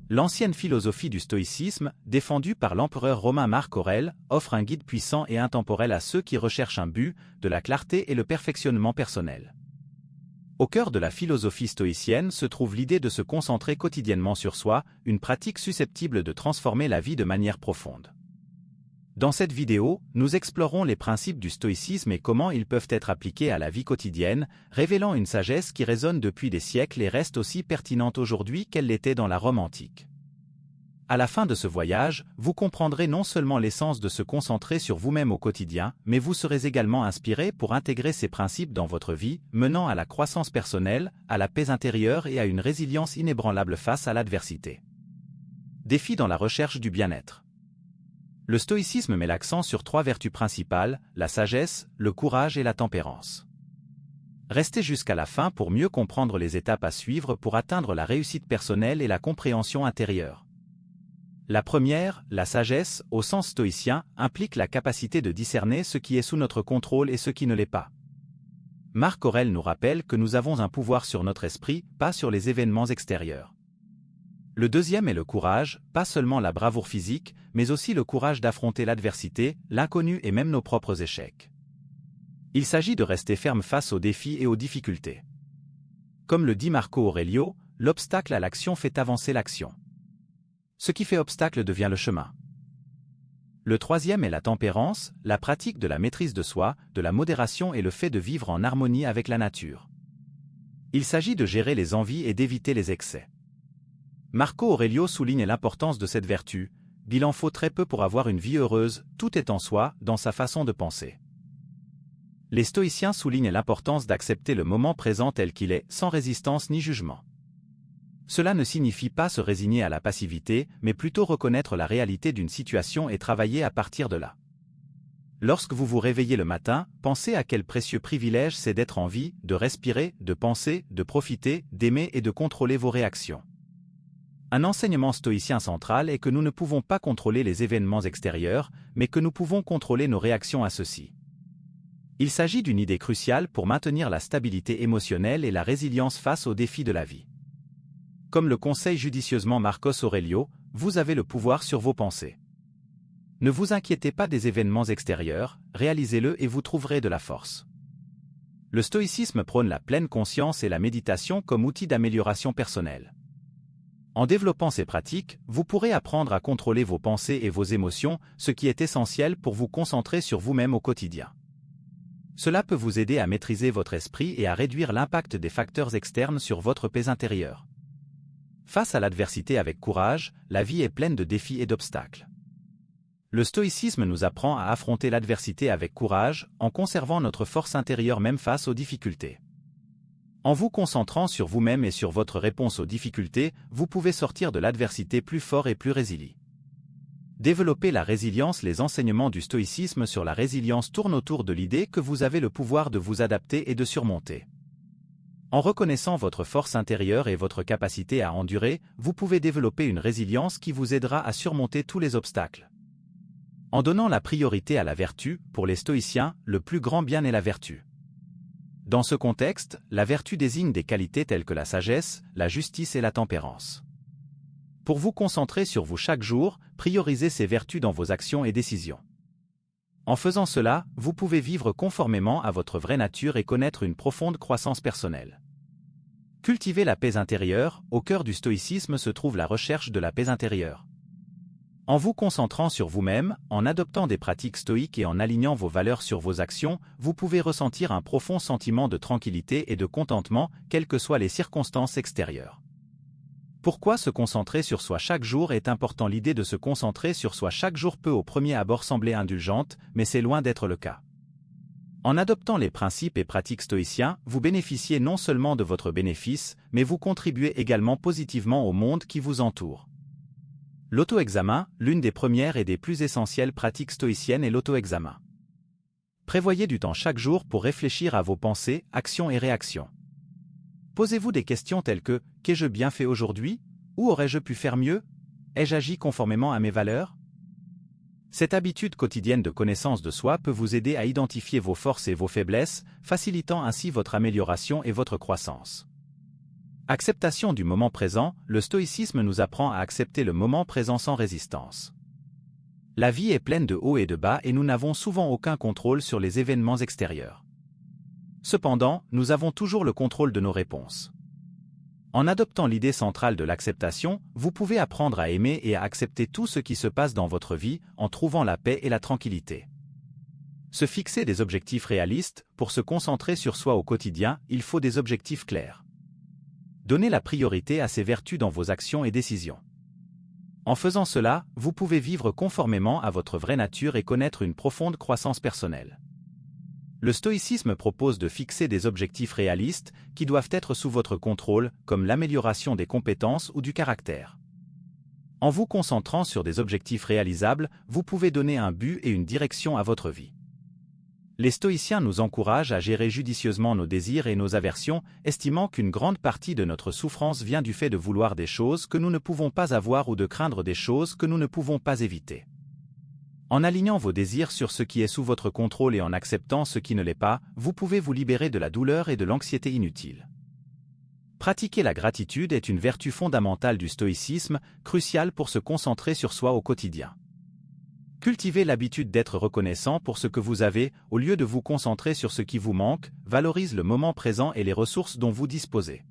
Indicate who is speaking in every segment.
Speaker 1: L'ancienne philosophie du stoïcisme, défendue par l'empereur romain Marc Aurèle, offre un guide puissant et intemporel à ceux qui recherchent un but, de la clarté et le perfectionnement personnel. Au cœur de la philosophie stoïcienne se trouve l'idée de se concentrer quotidiennement sur soi, une pratique susceptible de transformer la vie de manière profonde. Dans cette vidéo, nous explorons les principes du stoïcisme et comment ils peuvent être appliqués à la vie quotidienne, révélant une sagesse qui résonne depuis des siècles et reste aussi pertinente aujourd'hui qu'elle l'était dans la Rome antique. À la fin de ce voyage, vous comprendrez non seulement l'essence de se concentrer sur vous-même au quotidien, mais vous serez également inspiré pour intégrer ces principes dans votre vie, menant à la croissance personnelle, à la paix intérieure et à une résilience inébranlable face à l'adversité. Défi dans la recherche du bien-être. Le stoïcisme met l'accent sur 3 vertus principales, la sagesse, le courage et la tempérance. Restez jusqu'à la fin pour mieux comprendre les étapes à suivre pour atteindre la réussite personnelle et la compréhension intérieure. La première, la sagesse, au sens stoïcien, implique la capacité de discerner ce qui est sous notre contrôle et ce qui ne l'est pas. Marc Aurèle nous rappelle que nous avons un pouvoir sur notre esprit, pas sur les événements extérieurs. Le deuxième est le courage, pas seulement la bravoure physique, mais aussi le courage d'affronter l'adversité, l'inconnu et même nos propres échecs. Il s'agit de rester ferme face aux défis et aux difficultés. Comme le dit Marco Aurelio, l'obstacle à l'action fait avancer l'action. Ce qui fait obstacle devient le chemin. Le troisième est la tempérance, la pratique de la maîtrise de soi, de la modération et le fait de vivre en harmonie avec la nature. Il s'agit de gérer les envies et d'éviter les excès. Marco Aurelio souligne l'importance de cette vertu, il en faut très peu pour avoir une vie heureuse, tout est en soi, dans sa façon de penser. Les stoïciens soulignent l'importance d'accepter le moment présent tel qu'il est, sans résistance ni jugement. Cela ne signifie pas se résigner à la passivité, mais plutôt reconnaître la réalité d'une situation et travailler à partir de là. Lorsque vous vous réveillez le matin, pensez à quel précieux privilège c'est d'être en vie, de respirer, de penser, de profiter, d'aimer et de contrôler vos réactions. Un enseignement stoïcien central est que nous ne pouvons pas contrôler les événements extérieurs, mais que nous pouvons contrôler nos réactions à ceux-ci. Il s'agit d'une idée cruciale pour maintenir la stabilité émotionnelle et la résilience face aux défis de la vie. Comme le conseille judicieusement Marcos Aurelio, vous avez le pouvoir sur vos pensées. Ne vous inquiétez pas des événements extérieurs, réalisez-le et vous trouverez de la force. Le stoïcisme prône la pleine conscience et la méditation comme outil d'amélioration personnelle. En développant ces pratiques, vous pourrez apprendre à contrôler vos pensées et vos émotions, ce qui est essentiel pour vous concentrer sur vous-même au quotidien. Cela peut vous aider à maîtriser votre esprit et à réduire l'impact des facteurs externes sur votre paix intérieure. Face à l'adversité avec courage, la vie est pleine de défis et d'obstacles. Le stoïcisme nous apprend à affronter l'adversité avec courage, en conservant notre force intérieure même face aux difficultés. En vous concentrant sur vous-même et sur votre réponse aux difficultés, vous pouvez sortir de l'adversité plus fort et plus résilient. Développer la résilience. Les enseignements du stoïcisme sur la résilience tournent autour de l'idée que vous avez le pouvoir de vous adapter et de surmonter. En reconnaissant votre force intérieure et votre capacité à endurer, vous pouvez développer une résilience qui vous aidera à surmonter tous les obstacles. En donnant la priorité à la vertu, pour les stoïciens, le plus grand bien est la vertu. Dans ce contexte, la vertu désigne des qualités telles que la sagesse, la justice et la tempérance. Pour vous concentrer sur vous chaque jour, priorisez ces vertus dans vos actions et décisions. En faisant cela, vous pouvez vivre conformément à votre vraie nature et connaître une profonde croissance personnelle. Cultivez la paix intérieure. Au cœur du stoïcisme se trouve la recherche de la paix intérieure. En vous concentrant sur vous-même, en adoptant des pratiques stoïques et en alignant vos valeurs sur vos actions, vous pouvez ressentir un profond sentiment de tranquillité et de contentement, quelles que soient les circonstances extérieures. Pourquoi se concentrer sur soi chaque jour est important? L'idée de se concentrer sur soi chaque jour peut au premier abord sembler indulgente, mais c'est loin d'être le cas. En adoptant les principes et pratiques stoïciens, vous bénéficiez non seulement de votre bénéfice, mais vous contribuez également positivement au monde qui vous entoure. L'auto-examen, l'une des premières et des plus essentielles pratiques stoïciennes est l'auto-examen. Prévoyez du temps chaque jour pour réfléchir à vos pensées, actions et réactions. Posez-vous des questions telles que « Qu'ai-je bien fait aujourd'hui ? Où aurais-je pu faire mieux ? Ai-je agi conformément à mes valeurs ?» Cette habitude quotidienne de connaissance de soi peut vous aider à identifier vos forces et vos faiblesses, facilitant ainsi votre amélioration et votre croissance. Acceptation du moment présent, le stoïcisme nous apprend à accepter le moment présent sans résistance. La vie est pleine de hauts et de bas et nous n'avons souvent aucun contrôle sur les événements extérieurs. Cependant, nous avons toujours le contrôle de nos réponses. En adoptant l'idée centrale de l'acceptation, vous pouvez apprendre à aimer et à accepter tout ce qui se passe dans votre vie en trouvant la paix et la tranquillité. Se fixer des objectifs réalistes, pour se concentrer sur soi au quotidien, il faut des objectifs clairs. Donnez la priorité à ces vertus dans vos actions et décisions. En faisant cela, vous pouvez vivre conformément à votre vraie nature et connaître une profonde croissance personnelle. Le stoïcisme propose de fixer des objectifs réalistes qui doivent être sous votre contrôle, comme l'amélioration des compétences ou du caractère. En vous concentrant sur des objectifs réalisables, vous pouvez donner un but et une direction à votre vie. Les stoïciens nous encouragent à gérer judicieusement nos désirs et nos aversions, estimant qu'une grande partie de notre souffrance vient du fait de vouloir des choses que nous ne pouvons pas avoir ou de craindre des choses que nous ne pouvons pas éviter. En alignant vos désirs sur ce qui est sous votre contrôle et en acceptant ce qui ne l'est pas, vous pouvez vous libérer de la douleur et de l'anxiété inutile. Pratiquer la gratitude est une vertu fondamentale du stoïcisme, cruciale pour se concentrer sur soi au quotidien. Cultivez l'habitude d'être reconnaissant pour ce que vous avez, au lieu de vous concentrer sur ce qui vous manque, valorise le moment présent et les ressources dont vous disposez.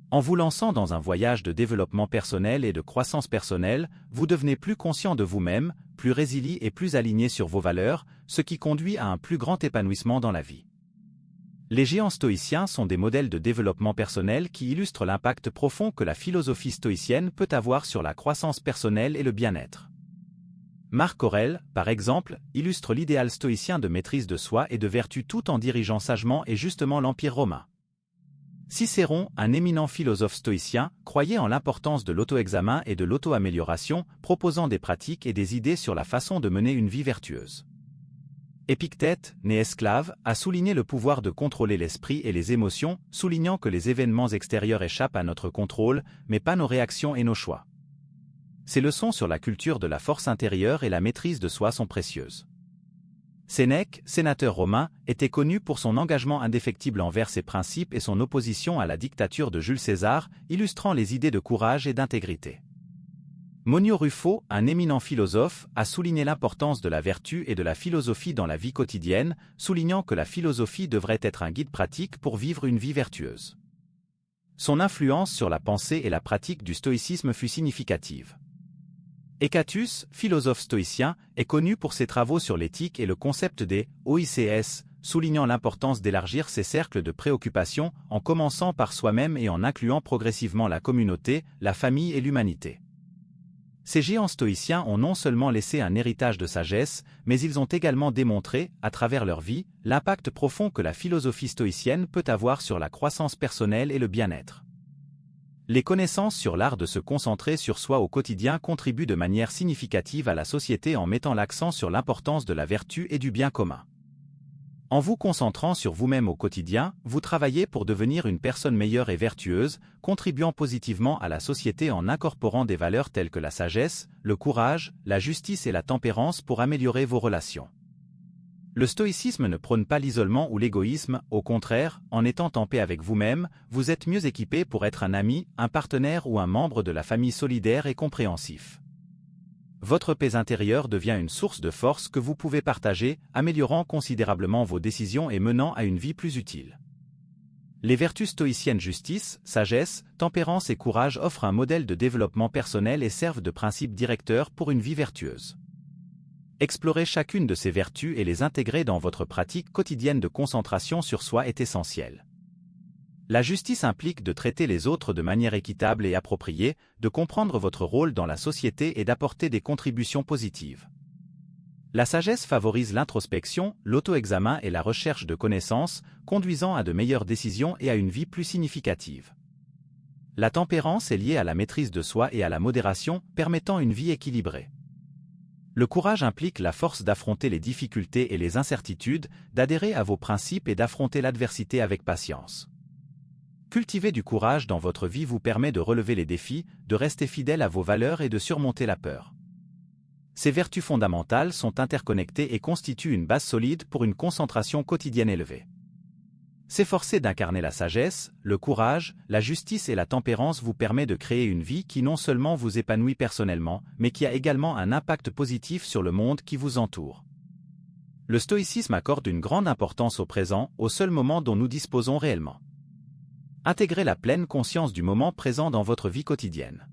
Speaker 1: En vous lançant dans un voyage de développement personnel et de croissance personnelle, vous devenez plus conscient de vous-même, plus résilient et plus aligné sur vos valeurs, ce qui conduit à un plus grand épanouissement dans la vie. Les géants stoïciens sont des modèles de développement personnel qui illustrent l'impact profond que la philosophie stoïcienne peut avoir sur la croissance personnelle et le bien-être. Marc Aurèle, par exemple, illustre l'idéal stoïcien de maîtrise de soi et de vertu tout en dirigeant sagement et justement l'Empire romain. Cicéron, un éminent philosophe stoïcien, croyait en l'importance de l'auto-examen et de l'auto-amélioration, proposant des pratiques et des idées sur la façon de mener une vie vertueuse. Épictète, né esclave, a souligné le pouvoir de contrôler l'esprit et les émotions, soulignant que les événements extérieurs échappent à notre contrôle, mais pas nos réactions et nos choix. Ces leçons sur la culture de la force intérieure et la maîtrise de soi sont précieuses. Sénèque, sénateur romain, était connu pour son engagement indéfectible envers ses principes et son opposition à la dictature de Jules César, illustrant les idées de courage et d'intégrité. Monio Ruffo, un éminent philosophe, a souligné l'importance de la vertu et de la philosophie dans la vie quotidienne, soulignant que la philosophie devrait être un guide pratique pour vivre une vie vertueuse. Son influence sur la pensée et la pratique du stoïcisme fut significative. Hecatus, philosophe stoïcien, est connu pour ses travaux sur l'éthique et le concept des OICS, soulignant l'importance d'élargir ses cercles de préoccupation en commençant par soi-même et en incluant progressivement la communauté, la famille et l'humanité. Ces géants stoïciens ont non seulement laissé un héritage de sagesse, mais ils ont également démontré, à travers leur vie, l'impact profond que la philosophie stoïcienne peut avoir sur la croissance personnelle et le bien-être. Les connaissances sur l'art de se concentrer sur soi au quotidien contribuent de manière significative à la société en mettant l'accent sur l'importance de la vertu et du bien commun. En vous concentrant sur vous-même au quotidien, vous travaillez pour devenir une personne meilleure et vertueuse, contribuant positivement à la société en incorporant des valeurs telles que la sagesse, le courage, la justice et la tempérance pour améliorer vos relations. Le stoïcisme ne prône pas l'isolement ou l'égoïsme, au contraire, en étant en paix avec vous-même, vous êtes mieux équipé pour être un ami, un partenaire ou un membre de la famille solidaire et compréhensif. Votre paix intérieure devient une source de force que vous pouvez partager, améliorant considérablement vos décisions et menant à une vie plus utile. Les vertus stoïciennes justice, sagesse, tempérance et courage offrent un modèle de développement personnel et servent de principe directeur pour une vie vertueuse. Explorer chacune de ces vertus et les intégrer dans votre pratique quotidienne de concentration sur soi est essentiel. La justice implique de traiter les autres de manière équitable et appropriée, de comprendre votre rôle dans la société et d'apporter des contributions positives. La sagesse favorise l'introspection, l'auto-examen et la recherche de connaissances, conduisant à de meilleures décisions et à une vie plus significative. La tempérance est liée à la maîtrise de soi et à la modération, permettant une vie équilibrée. Le courage implique la force d'affronter les difficultés et les incertitudes, d'adhérer à vos principes et d'affronter l'adversité avec patience. Cultiver du courage dans votre vie vous permet de relever les défis, de rester fidèle à vos valeurs et de surmonter la peur. Ces vertus fondamentales sont interconnectées et constituent une base solide pour une concentration quotidienne élevée. S'efforcer d'incarner la sagesse, le courage, la justice et la tempérance vous permet de créer une vie qui non seulement vous épanouit personnellement, mais qui a également un impact positif sur le monde qui vous entoure. Le stoïcisme accorde une grande importance au présent, au seul moment dont nous disposons réellement. Intégrez la pleine conscience du moment présent dans votre vie quotidienne.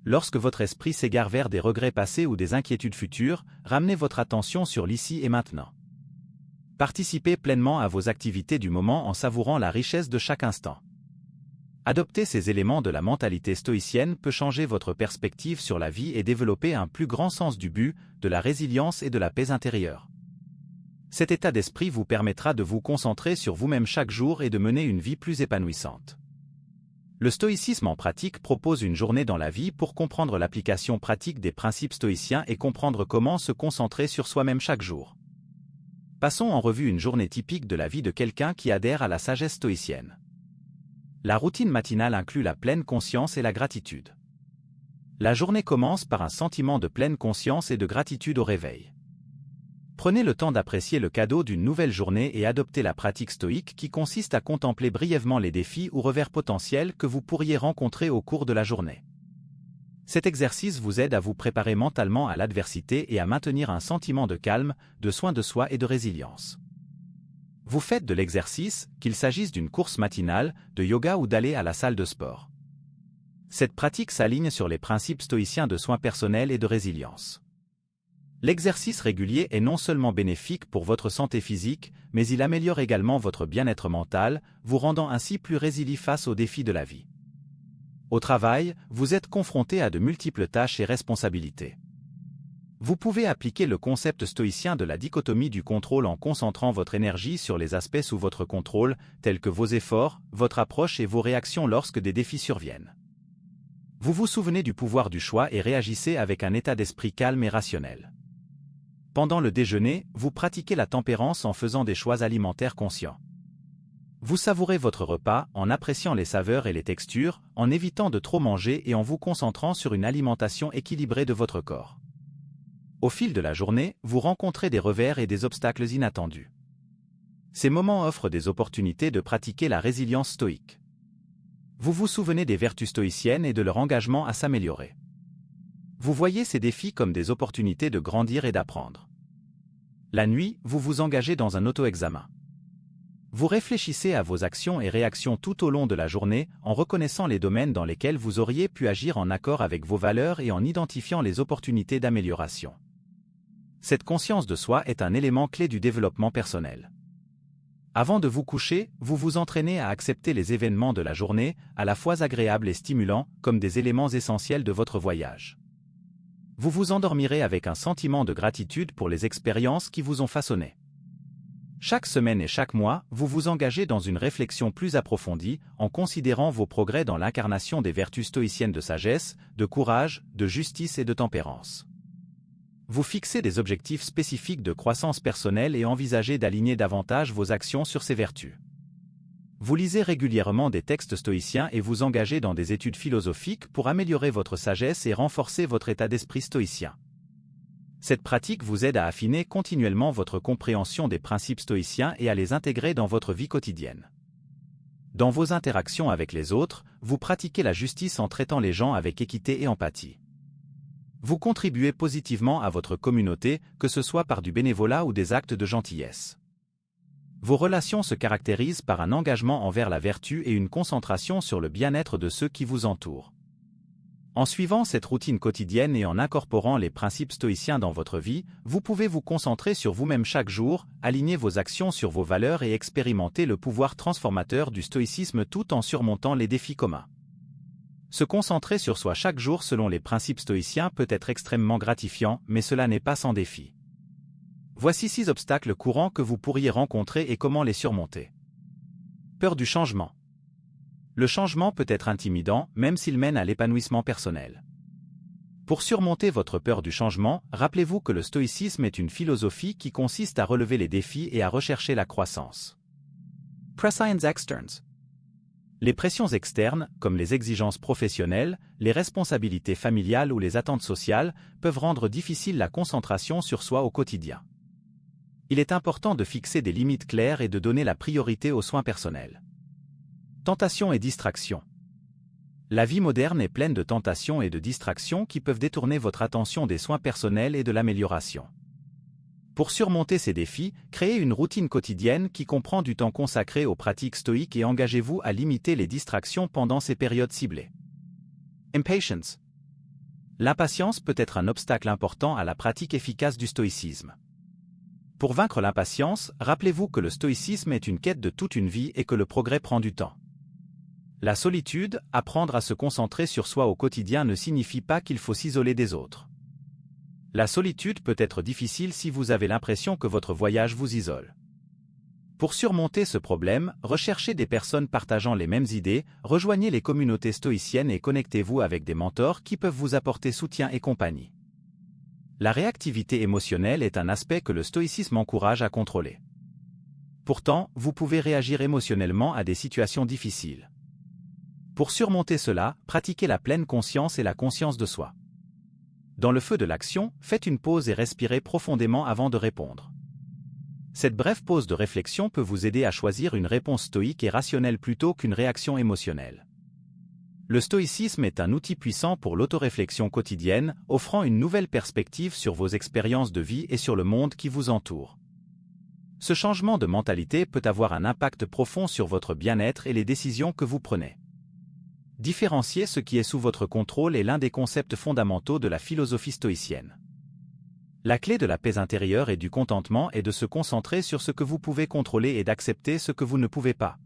Speaker 1: Lorsque votre esprit s'égare vers des regrets passés ou des inquiétudes futures, ramenez votre attention sur l'ici et maintenant. Participez pleinement à vos activités du moment en savourant la richesse de chaque instant. Adopter ces éléments de la mentalité stoïcienne peut changer votre perspective sur la vie et développer un plus grand sens du but, de la résilience et de la paix intérieure. Cet état d'esprit vous permettra de vous concentrer sur vous-même chaque jour et de mener une vie plus épanouissante. Le stoïcisme en pratique propose une journée dans la vie pour comprendre l'application pratique des principes stoïciens et comprendre comment se concentrer sur soi-même chaque jour. Passons en revue une journée typique de la vie de quelqu'un qui adhère à la sagesse stoïcienne. La routine matinale inclut la pleine conscience et la gratitude. La journée commence par un sentiment de pleine conscience et de gratitude au réveil. Prenez le temps d'apprécier le cadeau d'une nouvelle journée et adoptez la pratique stoïque qui consiste à contempler brièvement les défis ou revers potentiels que vous pourriez rencontrer au cours de la journée. Cet exercice vous aide à vous préparer mentalement à l'adversité et à maintenir un sentiment de calme, de soin de soi et de résilience. Vous faites de l'exercice, qu'il s'agisse d'une course matinale, de yoga ou d'aller à la salle de sport. Cette pratique s'aligne sur les principes stoïciens de soins personnels et de résilience. L'exercice régulier est non seulement bénéfique pour votre santé physique, mais il améliore également votre bien-être mental, vous rendant ainsi plus résilient face aux défis de la vie. Au travail, vous êtes confronté à de multiples tâches et responsabilités. Vous pouvez appliquer le concept stoïcien de la dichotomie du contrôle en concentrant votre énergie sur les aspects sous votre contrôle, tels que vos efforts, votre approche et vos réactions lorsque des défis surviennent. Vous vous souvenez du pouvoir du choix et réagissez avec un état d'esprit calme et rationnel. Pendant le déjeuner, vous pratiquez la tempérance en faisant des choix alimentaires conscients. Vous savourez votre repas en appréciant les saveurs et les textures, en évitant de trop manger et en vous concentrant sur une alimentation équilibrée de votre corps. Au fil de la journée, vous rencontrez des revers et des obstacles inattendus. Ces moments offrent des opportunités de pratiquer la résilience stoïque. Vous vous souvenez des vertus stoïciennes et de leur engagement à s'améliorer. Vous voyez ces défis comme des opportunités de grandir et d'apprendre. La nuit, vous vous engagez dans un auto-examen. Vous réfléchissez à vos actions et réactions tout au long de la journée en reconnaissant les domaines dans lesquels vous auriez pu agir en accord avec vos valeurs et en identifiant les opportunités d'amélioration. Cette conscience de soi est un élément clé du développement personnel. Avant de vous coucher, vous vous entraînez à accepter les événements de la journée, à la fois agréables et stimulants, comme des éléments essentiels de votre voyage. Vous vous endormirez avec un sentiment de gratitude pour les expériences qui vous ont façonné. Chaque semaine et chaque mois, vous vous engagez dans une réflexion plus approfondie en considérant vos progrès dans l'incarnation des vertus stoïciennes de sagesse, de courage, de justice et de tempérance. Vous fixez des objectifs spécifiques de croissance personnelle et envisagez d'aligner davantage vos actions sur ces vertus. Vous lisez régulièrement des textes stoïciens et vous engagez dans des études philosophiques pour améliorer votre sagesse et renforcer votre état d'esprit stoïcien. Cette pratique vous aide à affiner continuellement votre compréhension des principes stoïciens et à les intégrer dans votre vie quotidienne. Dans vos interactions avec les autres, vous pratiquez la justice en traitant les gens avec équité et empathie. Vous contribuez positivement à votre communauté, que ce soit par du bénévolat ou des actes de gentillesse. Vos relations se caractérisent par un engagement envers la vertu et une concentration sur le bien-être de ceux qui vous entourent. En suivant cette routine quotidienne et en incorporant les principes stoïciens dans votre vie, vous pouvez vous concentrer sur vous-même chaque jour, aligner vos actions sur vos valeurs et expérimenter le pouvoir transformateur du stoïcisme tout en surmontant les défis communs. Se concentrer sur soi chaque jour selon les principes stoïciens peut être extrêmement gratifiant, mais cela n'est pas sans défi. Voici 6 obstacles courants que vous pourriez rencontrer et comment les surmonter. Peur du changement. Le changement peut être intimidant, même s'il mène à l'épanouissement personnel. Pour surmonter votre peur du changement, rappelez-vous que le stoïcisme est une philosophie qui consiste à relever les défis et à rechercher la croissance. Pressions externes. Les pressions externes, comme les exigences professionnelles, les responsabilités familiales ou les attentes sociales, peuvent rendre difficile la concentration sur soi au quotidien. Il est important de fixer des limites claires et de donner la priorité aux soins personnels. Tentation et distraction. La vie moderne est pleine de tentations et de distractions qui peuvent détourner votre attention des soins personnels et de l'amélioration. Pour surmonter ces défis, créez une routine quotidienne qui comprend du temps consacré aux pratiques stoïques et engagez-vous à limiter les distractions pendant ces périodes ciblées. Impatience. L'impatience peut être un obstacle important à la pratique efficace du stoïcisme. Pour vaincre l'impatience, rappelez-vous que le stoïcisme est une quête de toute une vie et que le progrès prend du temps. La solitude, apprendre à se concentrer sur soi au quotidien ne signifie pas qu'il faut s'isoler des autres. La solitude peut être difficile si vous avez l'impression que votre voyage vous isole. Pour surmonter ce problème, recherchez des personnes partageant les mêmes idées, rejoignez les communautés stoïciennes et connectez-vous avec des mentors qui peuvent vous apporter soutien et compagnie. La réactivité émotionnelle est un aspect que le stoïcisme encourage à contrôler. Pourtant, vous pouvez réagir émotionnellement à des situations difficiles. Pour surmonter cela, pratiquez la pleine conscience et la conscience de soi. Dans le feu de l'action, faites une pause et respirez profondément avant de répondre. Cette brève pause de réflexion peut vous aider à choisir une réponse stoïque et rationnelle plutôt qu'une réaction émotionnelle. Le stoïcisme est un outil puissant pour l'autoréflexion quotidienne, offrant une nouvelle perspective sur vos expériences de vie et sur le monde qui vous entoure. Ce changement de mentalité peut avoir un impact profond sur votre bien-être et les décisions que vous prenez. Différencier ce qui est sous votre contrôle est l'un des concepts fondamentaux de la philosophie stoïcienne. La clé de la paix intérieure et du contentement est de se concentrer sur ce que vous pouvez contrôler et d'accepter ce que vous ne pouvez pas.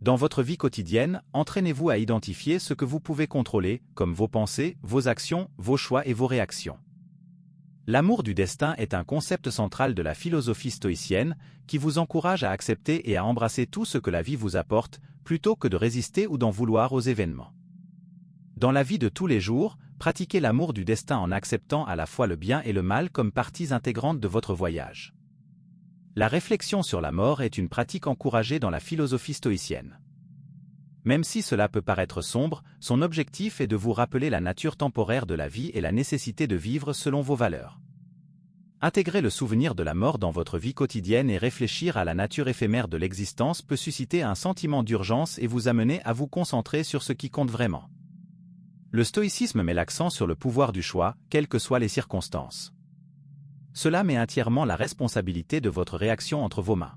Speaker 1: Dans votre vie quotidienne, entraînez-vous à identifier ce que vous pouvez contrôler, comme vos pensées, vos actions, vos choix et vos réactions. L'amour du destin est un concept central de la philosophie stoïcienne qui vous encourage à accepter et à embrasser tout ce que la vie vous apporte, plutôt que de résister ou d'en vouloir aux événements. Dans la vie de tous les jours, pratiquez l'amour du destin en acceptant à la fois le bien et le mal comme parties intégrantes de votre voyage. La réflexion sur la mort est une pratique encouragée dans la philosophie stoïcienne. Même si cela peut paraître sombre, son objectif est de vous rappeler la nature temporaire de la vie et la nécessité de vivre selon vos valeurs. Intégrer le souvenir de la mort dans votre vie quotidienne et réfléchir à la nature éphémère de l'existence peut susciter un sentiment d'urgence et vous amener à vous concentrer sur ce qui compte vraiment. Le stoïcisme met l'accent sur le pouvoir du choix, quelles que soient les circonstances. Cela met entièrement la responsabilité de votre réaction entre vos mains.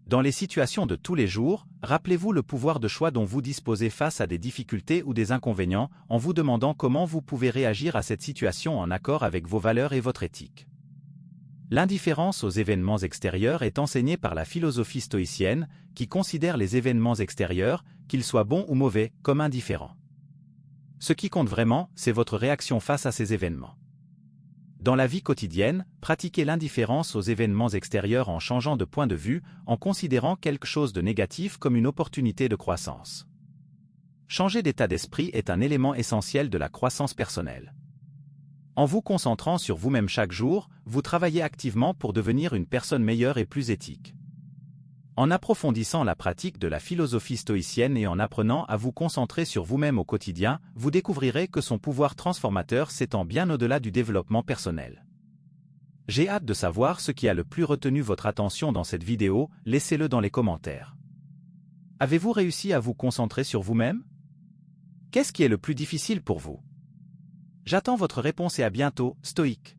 Speaker 1: Dans les situations de tous les jours, rappelez-vous le pouvoir de choix dont vous disposez face à des difficultés ou des inconvénients, en vous demandant comment vous pouvez réagir à cette situation en accord avec vos valeurs et votre éthique. L'indifférence aux événements extérieurs est enseignée par la philosophie stoïcienne, qui considère les événements extérieurs, qu'ils soient bons ou mauvais, comme indifférents. Ce qui compte vraiment, c'est votre réaction face à ces événements. Dans la vie quotidienne, pratiquez l'indifférence aux événements extérieurs en changeant de point de vue, en considérant quelque chose de négatif comme une opportunité de croissance. Changer d'état d'esprit est un élément essentiel de la croissance personnelle. En vous concentrant sur vous-même chaque jour, vous travaillez activement pour devenir une personne meilleure et plus éthique. En approfondissant la pratique de la philosophie stoïcienne et en apprenant à vous concentrer sur vous-même au quotidien, vous découvrirez que son pouvoir transformateur s'étend bien au-delà du développement personnel. J'ai hâte de savoir ce qui a le plus retenu votre attention dans cette vidéo, laissez-le dans les commentaires. Avez-vous réussi à vous concentrer sur vous-même? Qu'est-ce qui est le plus difficile pour vous? J'attends votre réponse et à bientôt, stoïque.